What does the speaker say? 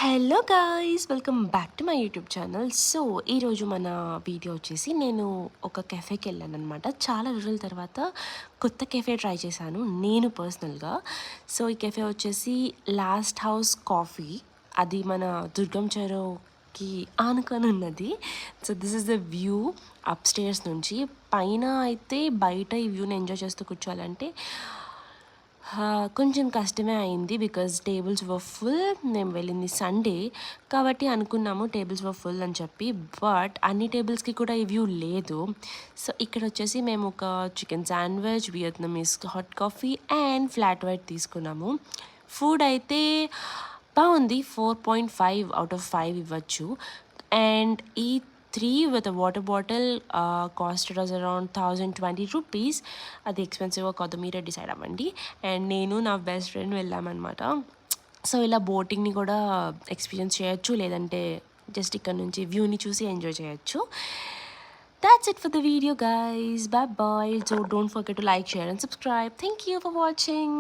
Hello guys, welcome back to my YouTube channel. So ఈరోజు మన video వచ్చేసి నేను ఒక కెఫేకి వెళ్ళాను అనమాట. చాలా రోజుల తర్వాత కొత్త కెఫే ట్రై చేశాను నేను పర్సనల్గా. సో ఈ కెఫే వచ్చేసి లాస్ట్ హౌస్ కాఫీ. అది మన దుర్గం చెరువుకి ఆనుకొని ఉన్నది. So this is the view up stairs నుంచి. పైన అయితే బయట ఈ వ్యూని ఎంజాయ్ చేస్తూ కూర్చోవాలంటే కొంచెం కష్టమే అయింది. Because tables were full. మేము వెళ్ళింది సండే కాబట్టి అనుకున్నాము టేబుల్స్ వర్ ఫుల్ అని చెప్పి. బట్ అన్ని టేబుల్స్కి కూడా ఈ వ్యూ లేదు. సో ఇక్కడ వచ్చేసి మేము ఒక chicken sandwich, Vietnamese hot coffee and flat white తీసుకున్నాము. ఫుడ్ అయితే బాగుంది. 4.5 అవుట్ ఆఫ్ 5 ఇవ్వచ్చు. అండ్ ఈ 3 with a water bottle costed us around 1020 rupees. అది ఎక్స్పెన్సివ్ కాదు, మీరే డిసైడ్ అవ్వండి. అండ్ నేను నా బెస్ట్ ఫ్రెండ్ వెళ్ళామన్నమాట. సో ఇలా బోటింగ్ని కూడా ఎక్స్పీరియన్స్ చేయొచ్చు, లేదంటే జస్ట్ ఇక్కడ నుంచి వ్యూని చూసి ఎంజాయ్ చేయొచ్చు. That's it for the video guys. Bye bye. So don't forget to like, share and subscribe. Thank you for watching.